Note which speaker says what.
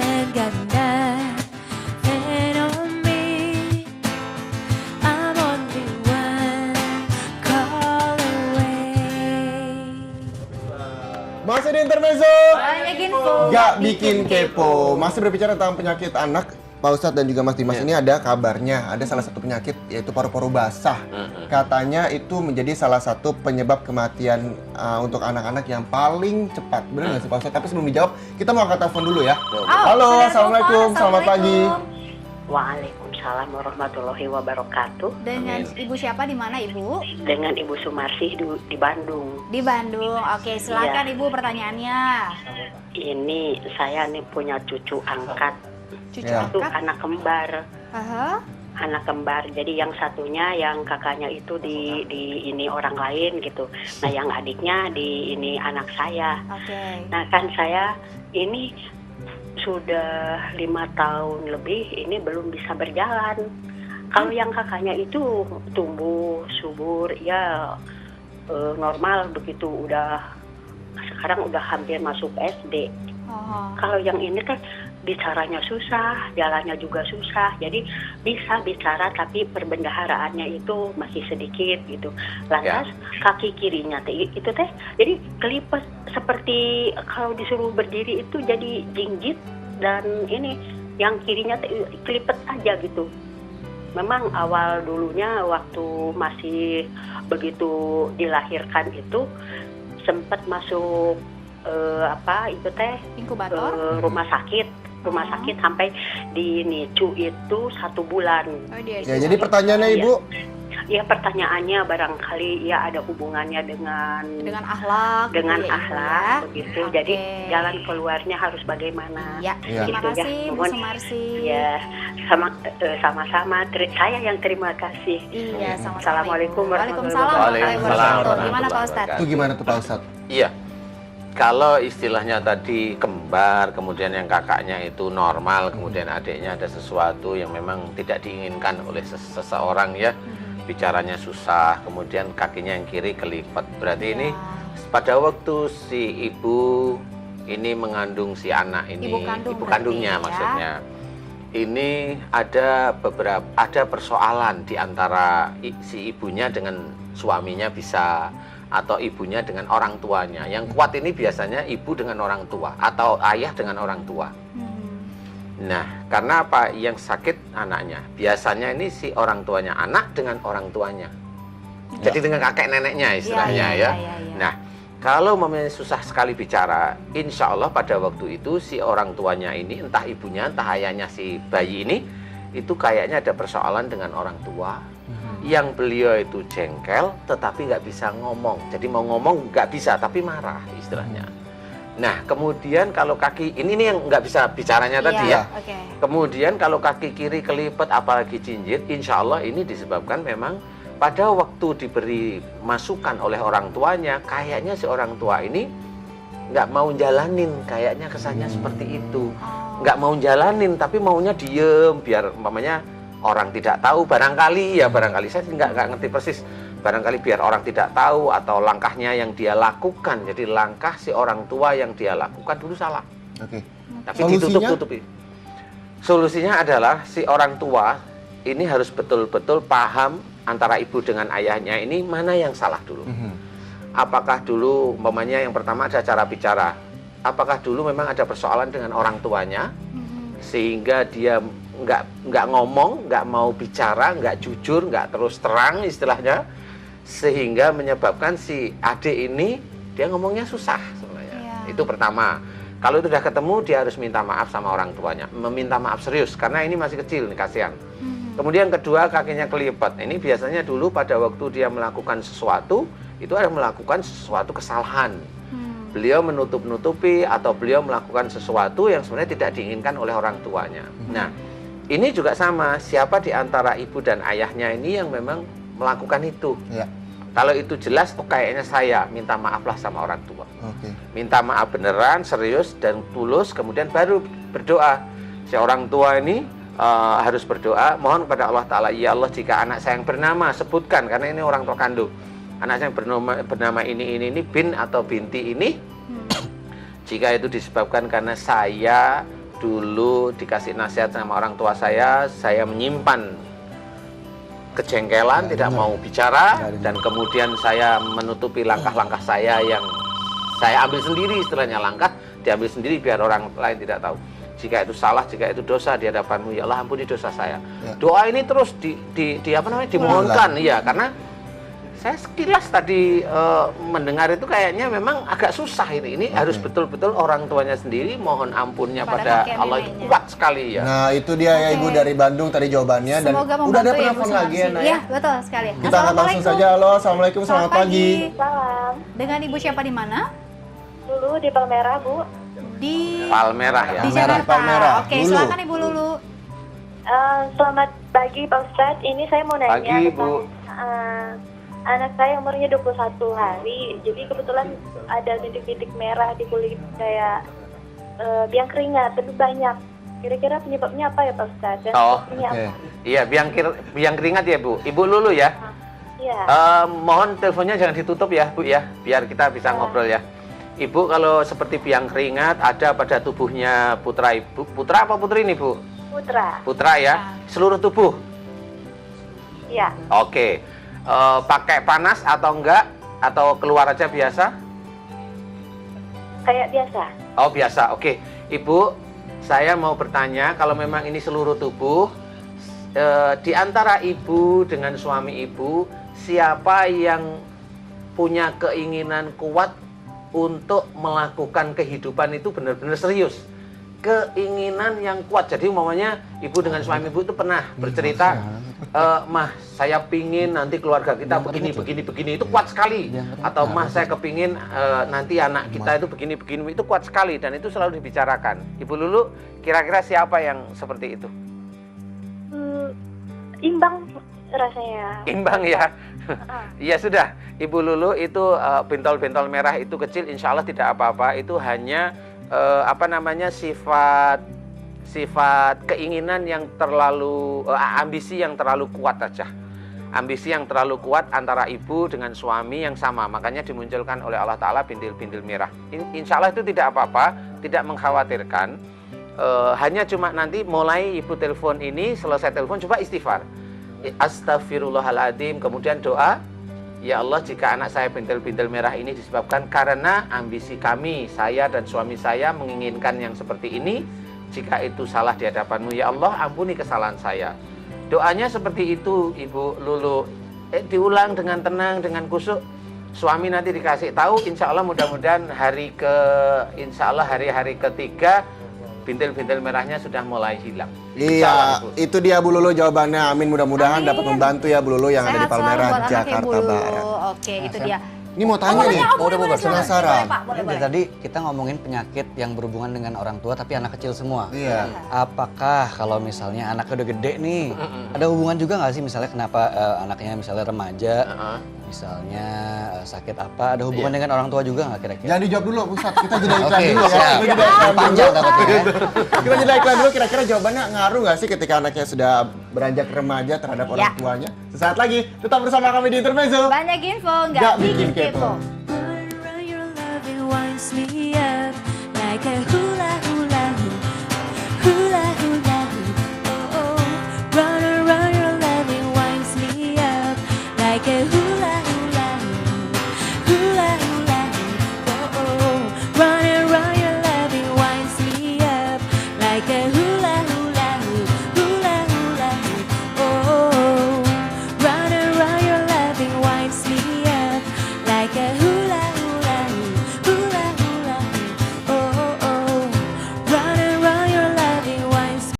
Speaker 1: and got nothing on me. I'm only one call away.
Speaker 2: Masih di intermezzo.
Speaker 1: Banyak info.
Speaker 2: Gak bikin kepo. Masih berbicara tentang penyakit anak. Pak Ustadz dan juga Mas Dimas ini ada kabarnya, ada salah satu penyakit yaitu paru-paru basah. Katanya itu menjadi salah satu penyebab kematian untuk anak-anak yang paling cepat. Benar nggak sih Pak Ustadz? Tapi sebelum dijawab, kita mau angkat telepon dulu ya. Halo, Assalamualaikum, selamat pagi.
Speaker 3: Waalaikumsalam warahmatullahi wabarakatuh.
Speaker 4: Dengan Ibu siapa, di mana Ibu?
Speaker 3: Dengan Ibu Sumarsih di Bandung.
Speaker 4: Di Bandung. Oke, silakan Ibu pertanyaannya.
Speaker 3: Ini saya nih punya cucu angkat.
Speaker 4: Cucu
Speaker 3: Itu
Speaker 4: angkat.
Speaker 3: anak kembar.
Speaker 4: Aha.
Speaker 3: Anak kembar. Jadi yang satunya yang kakaknya itu di ini orang lain gitu. Nah, yang adiknya di ini anak saya.
Speaker 4: Oke.
Speaker 3: Nah, kan saya ini sudah 5 tahun lebih ini belum bisa berjalan. Kalau yang kakaknya itu tumbuh subur ya normal begitu, sekarang udah hampir masuk SD.
Speaker 4: Oh.
Speaker 3: Kalau yang ini kan bicaranya susah, jalannya juga susah. Jadi bisa bicara tapi perbendaharaannya itu masih sedikit gitu. Lantas kaki kirinya itu teh jadi kelipet seperti kalau disuruh berdiri itu jadi jinjit, dan ini yang kirinya teh kelipet aja gitu. Memang awal dulunya waktu masih begitu dilahirkan itu sempat masuk
Speaker 4: Inkubator?
Speaker 3: rumah sakit sampai di NICU itu 1 bulan.
Speaker 4: Oh, dia
Speaker 2: Ya, jadi pertanyaannya Ibu,
Speaker 3: Ya, pertanyaannya barangkali ya ada hubungannya dengan
Speaker 4: akhlak.
Speaker 3: dengan
Speaker 4: gitu ya, Ibu,
Speaker 3: akhlak
Speaker 4: ya.
Speaker 3: begitu.
Speaker 4: Oke.
Speaker 3: Jadi jalan keluarnya harus bagaimana?
Speaker 4: Ya,
Speaker 2: Ya.
Speaker 4: terima
Speaker 3: Gitu ya.
Speaker 4: kasih Bu
Speaker 3: Mohon-
Speaker 4: Sumarsi.
Speaker 3: Ya, sama-sama. Saya yang terima kasih.
Speaker 4: Iya, sama-sama.
Speaker 3: Assalamualaikum
Speaker 4: Ibu.
Speaker 3: warahmatullahi
Speaker 4: Waalaikumsalam warahmatullahi
Speaker 5: wabarakatuh.
Speaker 4: wabarakatuh. Gimana Pak Ustadz?
Speaker 2: itu gimana tuh Pak Ustadz?
Speaker 5: Iya. Kalau istilahnya tadi kembar, kemudian yang kakaknya itu normal, kemudian adiknya ada sesuatu yang memang tidak diinginkan oleh seseorang ya, bicaranya susah, kemudian kakinya yang kiri kelipet. Berarti ini pada waktu si ibu ini mengandung si anak ini,
Speaker 4: Ibu kandung
Speaker 5: kandungnya
Speaker 4: berarti, ya.
Speaker 5: maksudnya. Ini ada persoalan di antara si ibunya dengan suaminya bisa, atau ibunya dengan orang tuanya. Yang kuat ini biasanya ibu dengan orang tua atau ayah dengan orang tua. Nah, karena apa? Yang sakit anaknya. Biasanya ini si orang tuanya anak dengan orang tuanya. Jadi dengan kakek neneknya istilahnya ya. Nah, kalau memang susah sekali bicara, insya Allah pada waktu itu si orang tuanya ini, entah ibunya, entah ayahnya si bayi ini, itu kayaknya ada persoalan dengan orang tua. Yang beliau itu jengkel, tetapi nggak bisa ngomong. Jadi mau ngomong nggak bisa, tapi marah istilahnya. Nah, kemudian kalau kaki, ini nih yang nggak bisa bicaranya tadi ya. Kemudian kalau kaki kiri kelipet, apalagi jinjit, insya Allah ini disebabkan memang pada waktu diberi masukan oleh orang tuanya, kayaknya si orang tua ini nggak mau jalanin, kayaknya kesannya seperti itu. Nggak mau jalanin, tapi maunya diem, biar umpamanya orang tidak tahu, barangkali saya nggak ngerti persis, barangkali biar orang tidak tahu, atau langkahnya yang dia lakukan, jadi langkah si orang tua yang dia lakukan dulu salah.
Speaker 2: Oke.
Speaker 5: Tapi
Speaker 2: Solusinya?
Speaker 5: ditutup-tutupi. Solusinya adalah si orang tua ini harus betul-betul paham antara ibu dengan ayahnya ini mana yang salah dulu. Apakah dulu umpamanya yang pertama ada cara bicara, apakah dulu memang ada persoalan dengan orang tuanya sehingga dia nggak ngomong, nggak mau bicara, nggak jujur, nggak terus terang istilahnya, sehingga menyebabkan si adik ini dia ngomongnya susah sebenarnya. Itu pertama. Kalau itu sudah ketemu, dia harus minta maaf sama orang tuanya, meminta maaf serius karena ini masih kecil nih, kasihan. Kemudian kedua, kakinya kelipet. Ini biasanya dulu pada waktu dia melakukan sesuatu, itu ada melakukan sesuatu kesalahan. Beliau menutup-nutupi atau beliau melakukan sesuatu yang sebenarnya tidak diinginkan oleh orang tuanya. Nah, ini juga sama, siapa di antara ibu dan ayahnya ini yang memang melakukan itu. Kalau itu jelas, oh kayaknya saya minta maaflah sama orang tua. Minta maaf beneran, serius dan tulus, kemudian baru berdoa. Si orang tua ini harus berdoa, mohon kepada Allah Ta'ala, ya Allah, jika anak saya yang bernama, sebutkan, karena ini orang tua kandung. Anak saya yang bernama ini, bin atau binti ini, jika itu disebabkan karena saya dulu dikasih nasihat sama orang tua saya menyimpan kejengkelan, tidak mau bicara, dan kemudian saya menutupi langkah-langkah saya yang saya ambil sendiri, istilahnya langkah diambil sendiri biar orang lain tidak tahu. Jika itu salah, jika itu dosa di hadapanmu, ya Allah ampuni dosa saya. Doa ini terus dimohonkan, ya, karena saya sekilas tadi mendengar itu kayaknya memang agak susah ini. Ini harus betul-betul orang tuanya sendiri mohon ampunnya pada Allah, itu kuat sekali ya.
Speaker 2: Nah, itu dia ya Ibu dari Bandung tadi jawabannya. Dan
Speaker 4: Semoga
Speaker 2: udah ada
Speaker 4: membantu ya, Bu
Speaker 2: penelpon lagi ya, Nak,
Speaker 4: Iya, betul sekali.
Speaker 2: Kita akan langsung saja. Halo, Assalamualaikum, selamat pagi.
Speaker 3: Salam.
Speaker 4: Dengan Ibu siapa di mana?
Speaker 3: Dulu di Palmerah, Bu.
Speaker 4: Di
Speaker 5: Palmerah ya.
Speaker 4: Di
Speaker 2: Palmerah,
Speaker 4: Jakarta.
Speaker 2: Palmerah.
Speaker 4: Oke,
Speaker 2: Lulu.
Speaker 4: silakan Ibu Lulu.
Speaker 3: Selamat pagi Pak Ustadz. Ini saya mau nanya
Speaker 5: Pagi,
Speaker 3: tentang
Speaker 5: Bu.
Speaker 3: anak saya umurnya 21 hari. Jadi kebetulan ada titik-titik merah di kulit kayak biang keringat, tapi banyak. Kira-kira penyebabnya apa ya Pak Ustadz? Dan
Speaker 5: Oh,
Speaker 3: solusinya
Speaker 2: oke.
Speaker 3: apa?
Speaker 5: Iya, biang keringat ya Bu. Ibu Lulu ya.
Speaker 3: Iya.
Speaker 5: Mohon teleponnya jangan ditutup ya Bu ya, biar kita bisa ngobrol ya. Ibu kalau seperti biang keringat ada pada tubuhnya putra Ibu. Putra apa putri ini Bu?
Speaker 3: Putra.
Speaker 5: Putra ya. Seluruh tubuh.
Speaker 3: Iya.
Speaker 5: Oke. Pakai panas atau enggak? Atau keluar aja biasa?
Speaker 3: Kayak biasa.
Speaker 5: Oh biasa. Oke. Ibu, saya mau bertanya kalau memang ini seluruh tubuh, di antara Ibu dengan suami Ibu, siapa yang punya keinginan kuat untuk melakukan kehidupan itu benar-benar serius? Keinginan yang kuat. Jadi umpamanya Ibu dengan suami Ibu itu pernah bercerita, Mah saya pingin nanti keluarga kita begini itu kuat sekali. Atau Mah saya kepingin nanti anak kita itu begini itu kuat sekali, dan itu selalu dibicarakan. Ibu Lulu, kira-kira siapa yang seperti itu?
Speaker 3: Imbang rasanya.
Speaker 5: Imbang ya. Iya sudah, Ibu Lulu itu bentol-bentol merah itu kecil, insya Allah tidak apa-apa. Itu hanya sifat keinginan yang terlalu ambisi yang terlalu kuat aja. Ambisi yang terlalu kuat antara ibu dengan suami yang sama, makanya dimunculkan oleh Allah Ta'ala bintil-bintil merah. Insya Allah itu tidak apa-apa, tidak mengkhawatirkan. Hanya cuma nanti mulai ibu telepon ini, selesai telepon coba istighfar. Astaghfirullahaladzim, kemudian doa, ya Allah, jika anak saya bintil-bintil merah ini disebabkan karena ambisi kami, saya dan suami saya menginginkan yang seperti ini. Jika itu salah di hadapanmu, ya Allah, ampuni kesalahan saya. Doanya seperti itu, Ibu Lulu. Diulang dengan tenang, dengan khusyuk. Suami nanti dikasih tahu, insya Allah mudah-mudahan hari ketiga, bintil-bintil merahnya sudah mulai hilang.
Speaker 2: Iya, itu dia Bu Lulu jawabannya. Amin, mudah-mudahan
Speaker 4: Amin.
Speaker 2: dapat membantu ya Bu Lulu yang ada di
Speaker 4: Sehat selalu
Speaker 2: Palmerah,
Speaker 4: buat anaknya,
Speaker 2: Jakarta
Speaker 4: Bu Lulu.
Speaker 2: Barat.
Speaker 4: Oke, itu dia.
Speaker 2: Ini mau tanya nih,
Speaker 4: boleh,
Speaker 2: penasaran.
Speaker 4: Boleh, Pak, boleh,
Speaker 6: Ini
Speaker 4: boleh.
Speaker 6: tadi kita ngomongin penyakit yang berhubungan dengan orang tua tapi anak kecil semua.
Speaker 2: Iya.
Speaker 6: Apakah kalau misalnya anaknya udah gede nih, ada hubungan juga nggak sih misalnya kenapa anaknya misalnya remaja, misalnya sakit apa, ada hubungan dengan orang tua juga nggak kira-kira?
Speaker 2: Jangan dijawab dulu, Ustaz. Kita jeda iklan
Speaker 6: Oke,
Speaker 2: dulu ya.
Speaker 6: siap.
Speaker 2: Kita jeda iklan
Speaker 6: Panjang
Speaker 2: dulu.
Speaker 6: takutnya ya.
Speaker 2: Kita jeda iklan dulu. Kira-kira jawabannya ngaruh nggak sih ketika anaknya sudah beranjak remaja terhadap orang tuanya? Sesaat lagi, tetap bersama kami di Intermezzo.
Speaker 4: Banyak info, nggak
Speaker 2: Nggak
Speaker 4: bikin
Speaker 2: bikin kepo.
Speaker 4: kepo.
Speaker 1: Your loving winds me up like a